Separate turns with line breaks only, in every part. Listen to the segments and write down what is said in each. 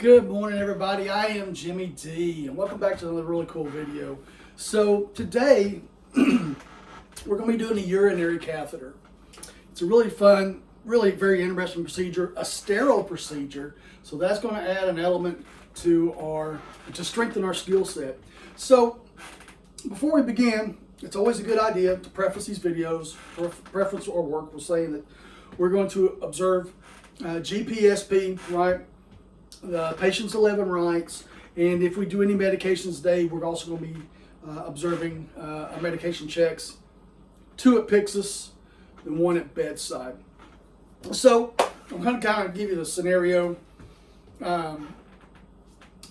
Good morning, everybody. I am Jimmy D, and welcome back to another really cool video. So today, we're going to be doing a urinary catheter. It's a really fun, really very interesting procedure, a sterile procedure. So that's going to add an element to strengthen our skill set. So before we begin, it's always a good idea to preface these videos, preference or work. We're saying that we're going to observe GPSP, right? The patient's 11 rights, and if we do any medications today, we're also going to be observing our medication checks, 2 at Pyxis and 1 at bedside. So I'm going to kind of give you the scenario. Our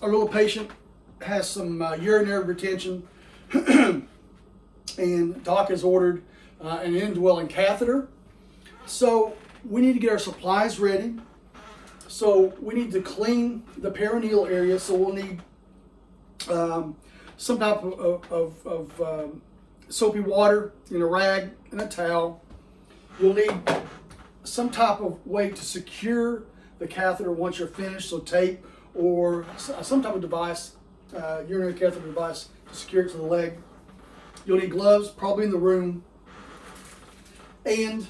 little patient has some urinary retention, and doc has ordered an indwelling catheter. So we need to get our supplies ready. So we need to clean the perineal area. So we'll need some type of soapy water in a rag and a towel. You'll need some type of way to secure the catheter once you're finished. So tape or some type of device, urinary catheter device to secure it to the leg. You'll need gloves, probably in the room. And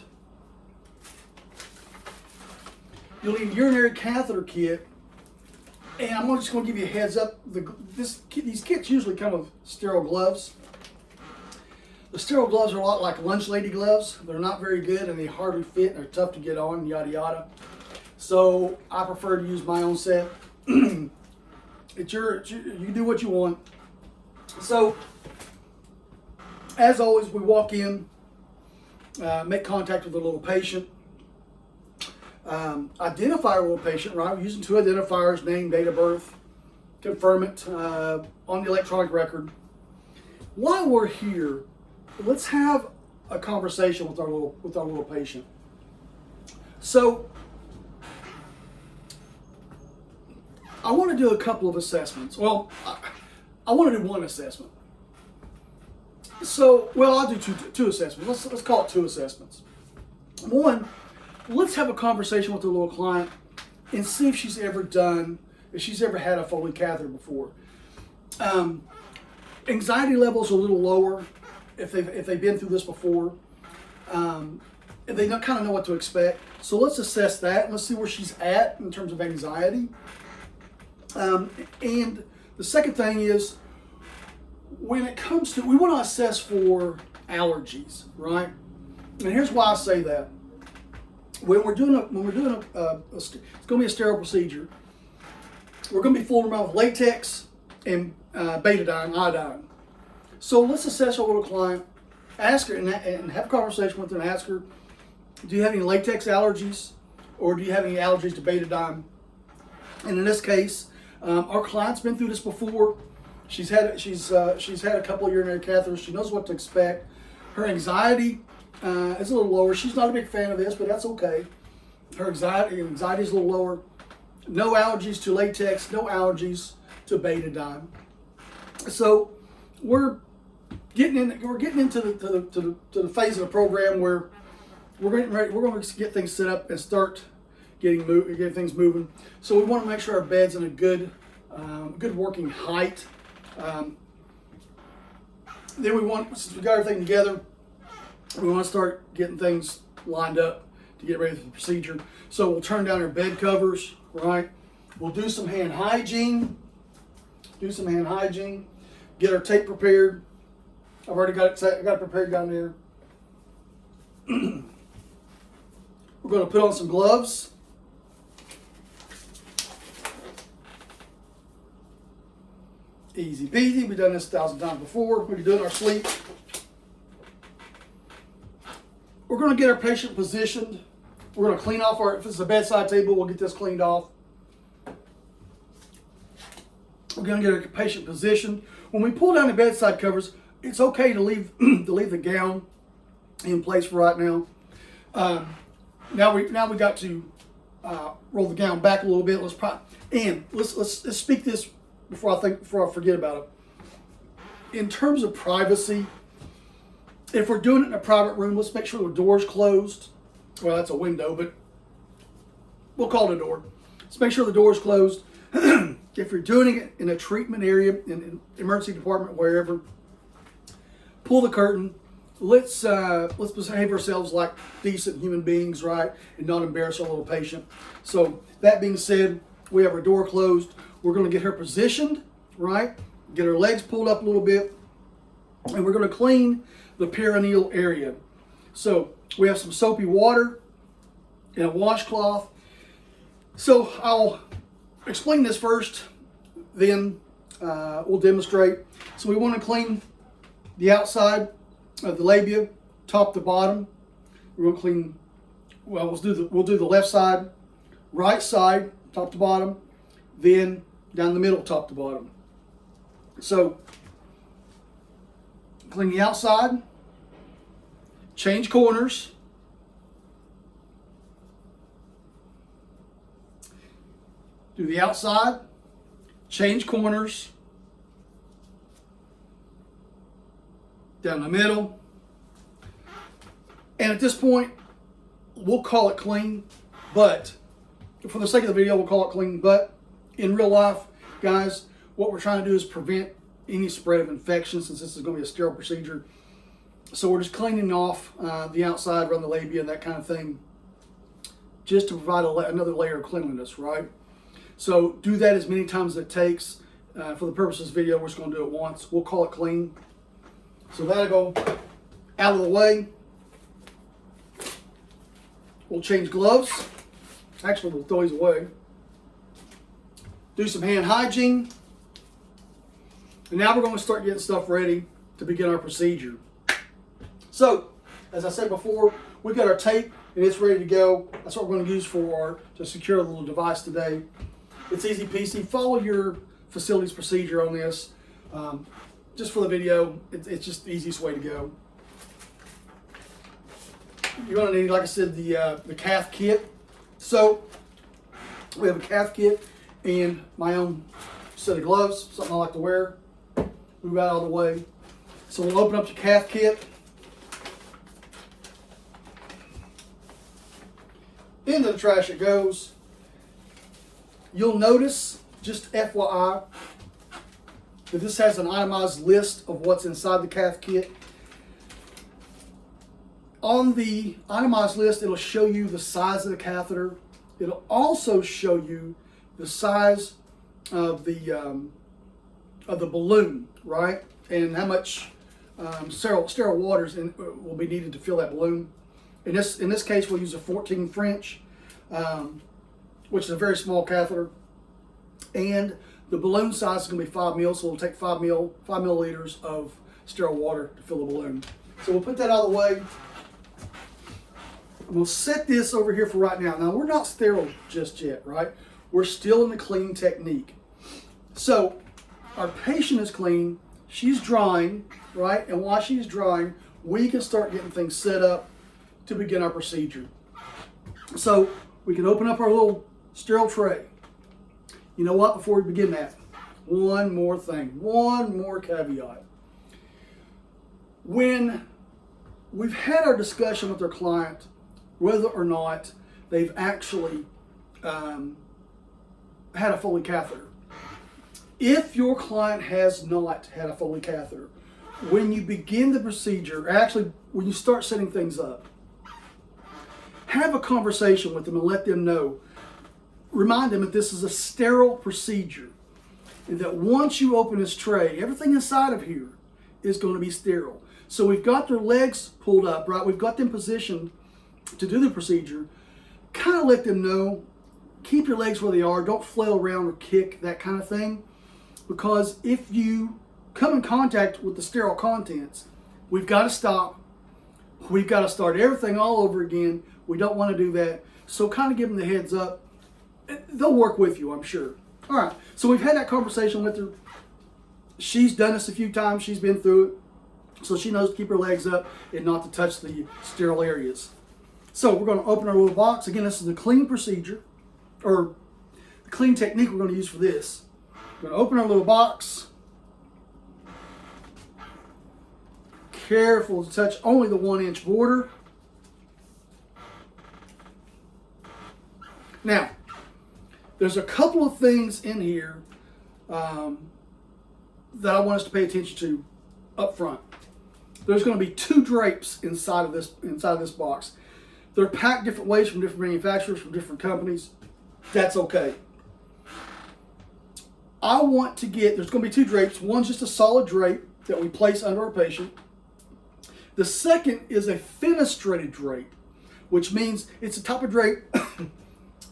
you'll need a urinary catheter kit, and I'm just going to give you a heads up. These kits usually come with sterile gloves. The sterile gloves are a lot like lunch lady gloves. They're not very good, and they hardly fit, and they're tough to get on, yada yada. So I prefer to use my own set. You can do what you want. So as always, we walk in, make contact with the little patient. Identify our little patient, right? We're using 2 identifiers, name, date of birth, confirm it on the electronic record. While we're here, let's have a conversation with our little patient. So I want to do a couple of assessments. Well, I want to do 1 assessment. So, well, I'll do two assessments. Let's call it 2 assessments. 1, let's have a conversation with the little client and see if she's ever had a Foley catheter before. Anxiety levels are a little lower if they've been through this before. And they kind of know what to expect. So let's assess that. Let's see where she's at in terms of anxiety. And the second thing is, when it comes to, we want to assess for allergies, right? And here's why I say that. When we're doing it's going to be a sterile procedure. We're going to be fooling around with latex and betadine, iodine. So let's assess our little client, ask her and have a conversation with her and ask her, do you have any latex allergies, or do you have any allergies to betadine? And in this case, our client's been through this before. She's had a couple of urinary catheters. She knows what to expect. Her anxiety it's a little lower. She's not a big fan of this, but that's okay. Her anxiety is a little lower. No allergies to latex, no allergies to betadine. So we're getting into the phase of the program where we're getting ready. We're going to get things set up and start getting things moving. So we want to make sure our bed's in a good working height. Then since we got everything together, we want to start getting things lined up to get ready for the procedure. So we'll turn down our bed covers, right? We'll do some hand hygiene. Get our tape prepared. I've already got it prepared down there. We're going to put on some gloves. Easy peasy. We've done this 1,000 times before. We can do it in our sleep. We're going to get our patient positioned. We're going to clean off if it's a bedside table, we'll get this cleaned off. We're going to get our patient positioned. When we pull down the bedside covers, it's okay to leave the gown in place for right now. Now we got to roll the gown back a little bit. Let's speak this before I forget about it. In terms of privacy, if we're doing it in a private room, let's make sure the door's closed. Well, that's a window, but we'll call it a door. Let's make sure the door's closed. If you're doing it in a treatment area, in an emergency department, wherever, pull the curtain. Let's behave ourselves like decent human beings, right, and not embarrass our little patient. So that being said, we have our door closed. We're going to get her positioned, right, get her legs pulled up a little bit, and we're going to clean the perineal area. So we have some soapy water and a washcloth. So I'll explain this first, then we'll demonstrate. So we want to clean the outside of the labia, top to bottom. We're going to clean, well, we'll do the left side, right side, top to bottom, then down the middle, top to bottom. So clean the outside, change corners, do the outside, change corners, down the middle, and at this point we'll call it clean, but for the sake of the video we'll call it clean. But in real life, guys, what we're trying to do is prevent any spread of infection, since this is going to be a sterile procedure. So we're just cleaning off the outside around the labia and that kind of thing, just to provide another layer of cleanliness, right? So do that as many times as it takes. For the purpose of this video, we're just going to do it once. We'll call it clean. So that'll go out of the way. We'll change gloves. Actually, we'll throw these away. Do some hand hygiene. And now we're going to start getting stuff ready to begin our procedure. So, as I said before, we've got our tape and it's ready to go. That's what we're going to use to secure the little device today. It's easy peasy. Follow your facility's procedure on this. Just for the video, it's just the easiest way to go. You're going to need, like I said, the cath kit. So we have a cath kit and my own set of gloves, something I like to wear. Move out of the way. So we'll open up your cath kit. Into the trash it goes. You'll notice, just FYI, that this has an itemized list of what's inside the cath kit. On the itemized list, it'll show you the size of the catheter. It'll also show you the size of the balloon, right? And how much sterile waters will be needed to fill that balloon. In this case, we'll use a 14 French, which is a very small catheter. And the balloon size is going to be 5 mil, so it'll take 5 milliliters of sterile water to fill the balloon. So we'll put that out of the way. We'll set this over here for right now. Now, we're not sterile just yet, right? We're still in the clean technique. So our patient is clean. She's drying, right? And while she's drying, we can start getting things set up to begin our procedure. So we can open up our little sterile tray. You know what? Before we begin that, one more thing, one more caveat. When we've had our discussion with our client, whether or not they've actually had a Foley catheter. If your client has not had a Foley catheter, when you begin the procedure, actually when you start setting things up, have a conversation with them and let them know. Remind them that this is a sterile procedure and that once you open this tray, everything inside of here is going to be sterile. So we've got their legs pulled up, right? We've got them positioned to do the procedure. Kind of let them know, keep your legs where they are. Don't flail around or kick, that kind of thing. Because if you come in contact with the sterile contents, we've got to stop. We've got to start everything all over again. We don't want to do that. So kind of give them the heads up. They'll work with you, I'm sure. All right, so we've had that conversation with her. She's done this a few times. She's been through it. So she knows to keep her legs up and not to touch the sterile areas. So we're going to open our little box. Again, this is the clean procedure, or the clean technique we're going to use for this. We're going to open our little box. Careful to touch only the 1-inch border. there's a couple of things in here that I want us to pay attention to up front. There's going to be 2 drapes inside of this box. They're packed different ways from different manufacturers, from different companies. That's okay. I want to get, there's going to be 2 drapes. One's just a solid drape that we place under our patient. The second is a fenestrated drape, which means it's a type of drape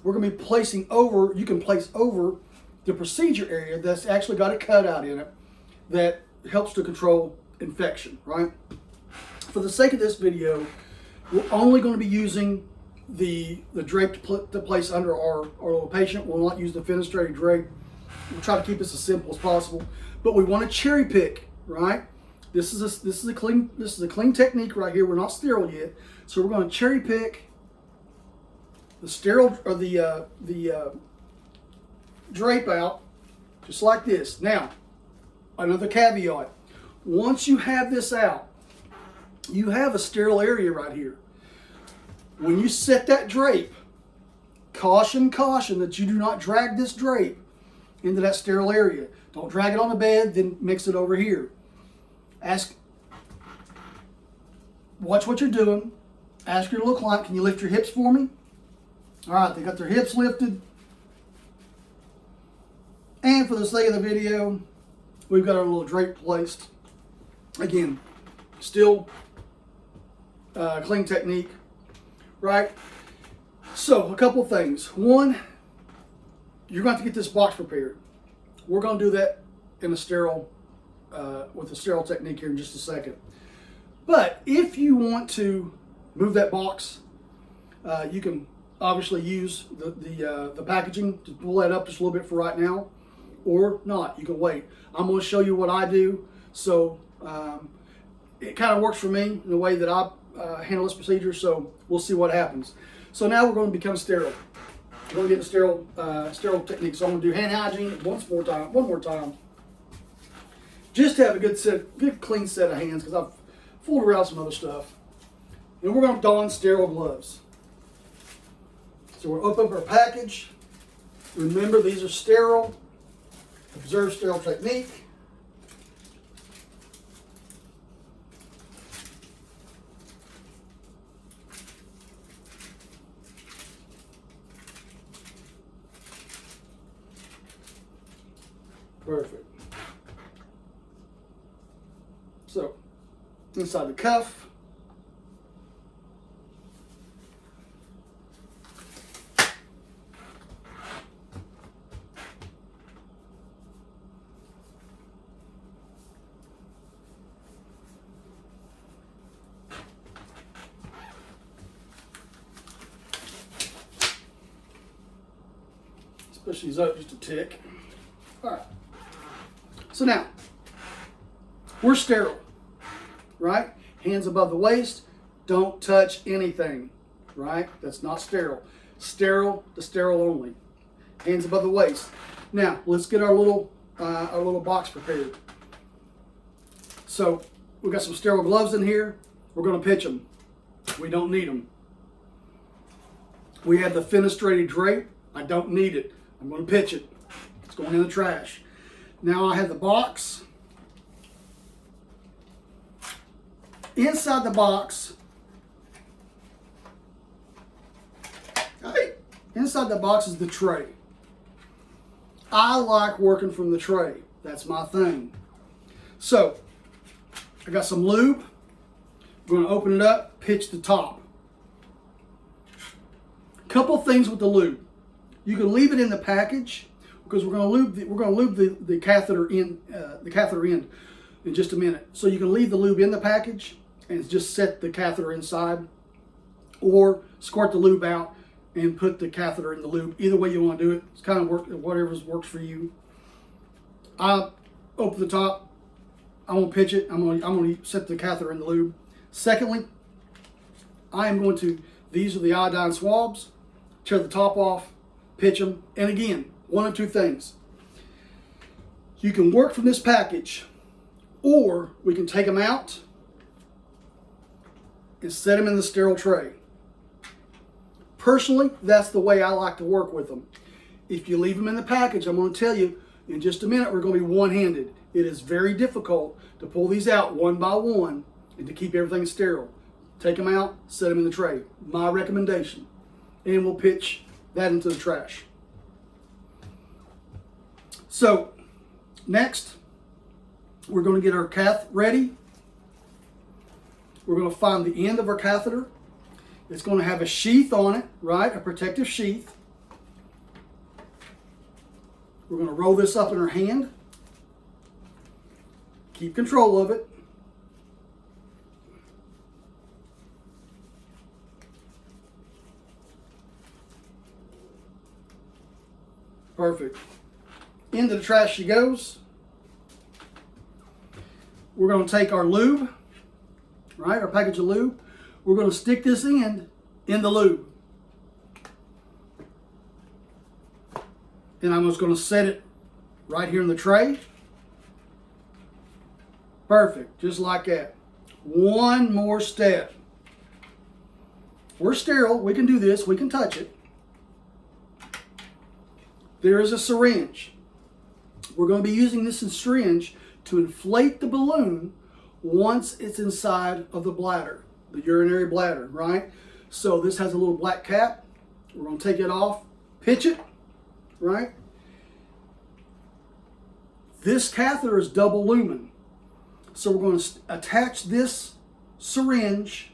we're going to be placing over, you can place over the procedure area that's actually got a cutout in it that helps to control infection, right? For the sake of this video, we're only going to be using the drape to place under our little patient. We'll not use the fenestrated drape. We'll try to keep this as simple as possible, but we want to cherry pick, right? This is a clean technique right here. We're not sterile yet, so we're going to cherry pick the sterile or the drape out just like this. Now, another caveat: once you have this out, you have a sterile area right here. When you set that drape, caution that you do not drag this drape into that sterile area. Don't drag it on the bed, then mix it over here. Watch what you're doing. Ask your little client, can you lift your hips for me? All right, they got their hips lifted. And for the sake of the video, we've got our little drape placed. Again, still clean technique, right? So a couple things. One, you're going to have to get this box prepared. We're going to do that in a sterile, with a sterile technique here in just a second. But if you want to move that box, you can obviously use the packaging to pull that up just a little bit for right now, or not. You can wait. I'm going to show you what I do. So it kind of works for me in the way that I handle this procedure. So we'll see what happens. So now we're going to become sterile. We're going to get a sterile technique. So I'm going to do hand hygiene one more time. Just to have a good clean set of hands, because I've fooled around some other stuff. And we're going to don sterile gloves. So we'll open up our package. Remember, these are sterile. Observe sterile technique. Perfect. So, inside the cuff. Push these up just a tick. All right. So now, we're sterile, right? Hands above the waist. Don't touch anything, right? That's not sterile. Sterile to sterile only. Hands above the waist. Now, let's get our little box prepared. So, we've got some sterile gloves in here. We're going to pitch them. We don't need them. We have the fenestrated drape. I don't need it. I'm going to pitch it. It's going in the trash. Now I have the box. Inside the box, inside the box is the tray. I like working from the tray. That's my thing. So, I got some lube. I'm going to open it up, pitch the top. Couple things with the lube. You can leave it in the package, because we're going to lube the catheter end in just a minute. So you can leave the lube in the package and just set the catheter inside, or squirt the lube out and put the catheter in the lube. Either way you want to do it. It's kind of whatever works for you. I open the top. I'm going to pitch it. I'm going to set the catheter in the lube. Secondly, these are the iodine swabs. Tear the top off, pitch them, and again, one of two things. You can work from this package, or we can take them out and set them in the sterile tray. Personally, that's the way I like to work with them. if you leave them in the package, I'm going to tell you in just a minute, we're going to be one-handed. It is very difficult to pull these out one by one and to keep everything sterile. Take them out, set them in the tray. My recommendation. And we'll pitch that into the trash. So, next, we're going to get our cath ready. We're going to find the end of our catheter. It's going to have a sheath on it, right? A protective sheath. We're going to roll this up in our hand. Keep control of it. Perfect. Into the trash she goes. We're going to take our lube, right? Our package of lube. We're going to stick this end in the lube. And I'm just going to set it right here in the tray. Perfect. Just like that. One more step. We're sterile. We can do this. We can touch it. There is a syringe. We're going to be using this syringe to inflate the balloon once it's inside of the bladder, the urinary bladder, right? So this has a little black cap. We're going to take it off, pitch it, right? This catheter is double lumen. So we're going to attach this syringe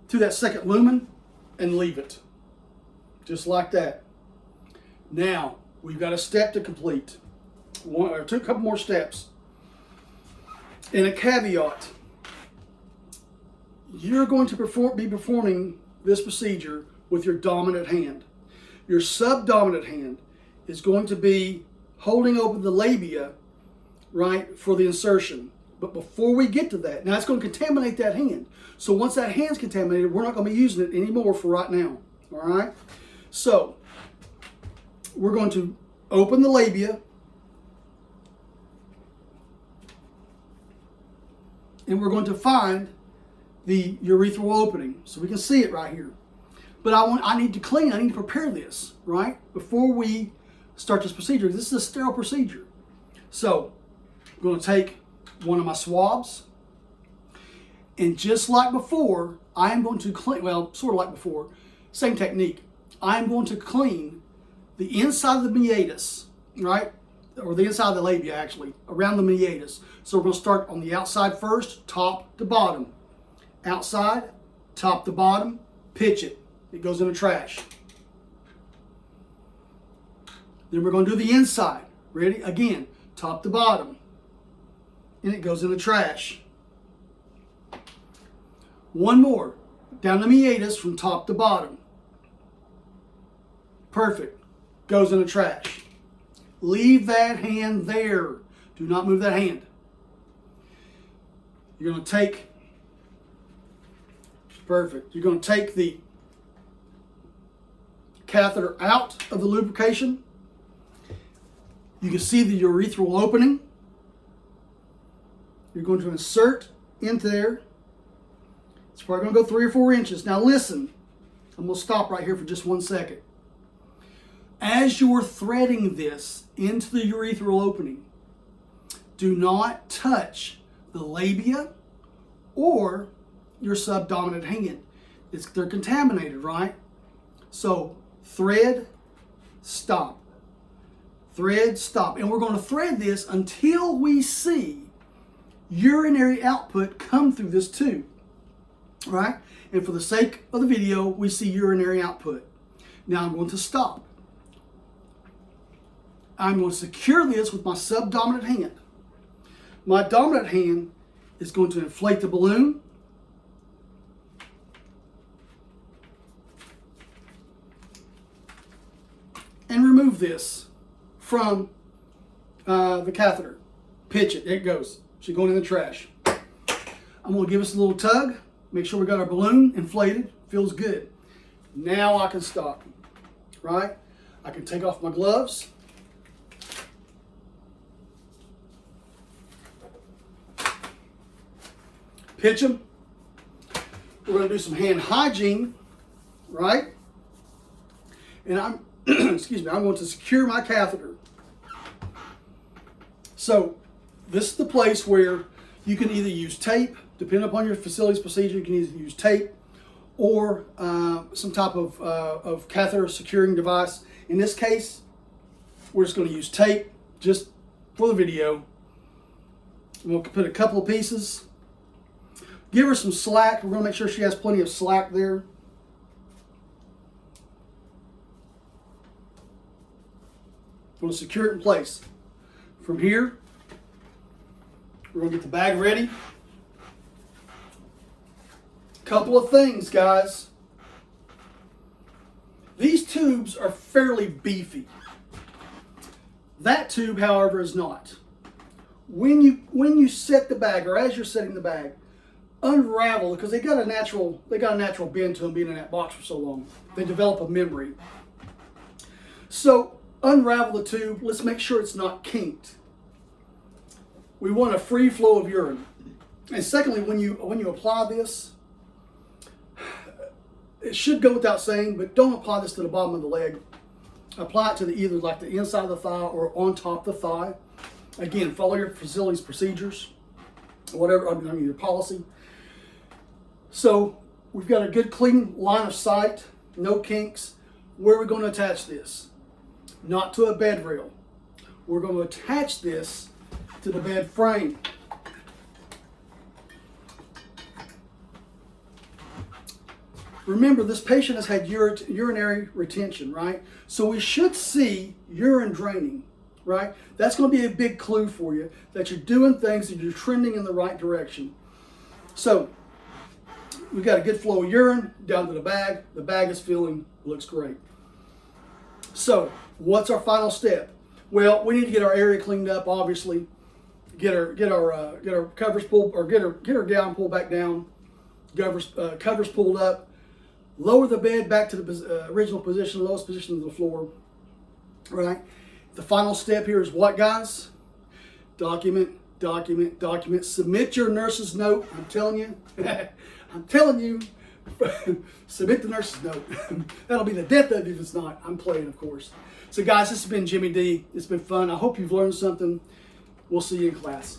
to that second lumen and leave it. Just like that. Now, we've got a step to complete. A couple more steps. And a caveat. You're going to be performing this procedure with your dominant hand. Your subdominant hand is going to be holding open the labia, right, for the insertion. But before we get to that, now it's going to contaminate that hand. So once that hand's contaminated, we're not going to be using it anymore for right now. All right? So, we're going to open the labia and we're going to find the urethral opening. So we can see it right here. But I need to clean, I need to prepare this, right? Before we start this procedure. This is a sterile procedure. So, I'm going to take one of my swabs and just like before, I am going to clean, well, sort of like before, same technique. I'm going to clean the inside of the meatus, right? Or the inside of the labia, actually, around the meatus. So we're going to start on the outside first, top to bottom. Outside, top to bottom, pitch it. It goes in the trash. Then we're going to do the inside. Ready? Again, top to bottom. And it goes in the trash. One more. Down the meatus from top to bottom. Perfect. Goes in the trash. Leave that hand there. Do not move that hand. You're going to take, perfect. You're going to take the catheter out of the lubrication. You can see the urethral opening. You're going to insert into there. It's probably going to go 3 or 4 inches. Now listen, I'm going to stop right here for just 1 second. As you're threading this into the urethral opening, do not touch the labia or your subdominant hand. They're contaminated, right? So thread, stop. Thread, stop. And we're going to thread this until we see urinary output come through this tube, right? And for the sake of the video, we see urinary output. Now I'm going to stop. I'm going to secure this with my subdominant hand. My dominant hand is going to inflate the balloon. And remove this from the catheter. Pitch it. There it goes. She's going in the trash. I'm going to give us a little tug. Make sure we got our balloon inflated. Feels good. Now I can stop. Right? I can take off my gloves. Pitch them. We're going to do some hand hygiene, right? and I'm, excuse me, I'm going to secure my catheter. So this is the place where you can either use tape, depending upon your facility's procedure, you can either use tape or some type of catheter securing device. In this case, we're just going to use tape just for the video. We'll put a couple of pieces. Give her some slack. We're going to make sure she has plenty of slack there. We're going to secure it in place. From here, we're going to get the bag ready. Couple of things, guys. These tubes are fairly beefy. That tube, however, is not. When you set the bag, or as you're setting the bag, unravel, because they got a natural bend to them being in that box for so long. They develop a memory. So unravel the tube. Let's make sure it's not kinked. We want a free flow of urine. And secondly, when you apply this, it should go without saying, but don't apply this to the bottom of the leg. Apply it to either like the inside of the thigh or on top of the thigh. Again, follow your facility's procedures, whatever, I mean your policy. So we've got a good clean line of sight, no kinks. Where are we going to attach this? Not to a bed rail. We're going to attach this to the bed frame. Remember, this patient has had urinary retention, right? So we should see urine draining, right? That's going to be a big clue for you that you're doing things, that you're trending in the right direction. So we've got a good flow of urine down to the bag. The bag is filling, looks great. So what's our final step? Well, we need to get our area cleaned up, obviously. Get our covers pulled, or get her gown pulled back down. Covers pulled up. Lower the bed back to the original position, lowest position of the floor. Right. The final step here is what, guys? Document, document, document. Submit your nurse's note. I'm telling you. I'm telling you. Submit the nurse's note. That'll be the death of you if it's not. I'm playing, of course. So, guys, this has been Jimmy D. It's been fun. I hope you've learned something. We'll see you in class.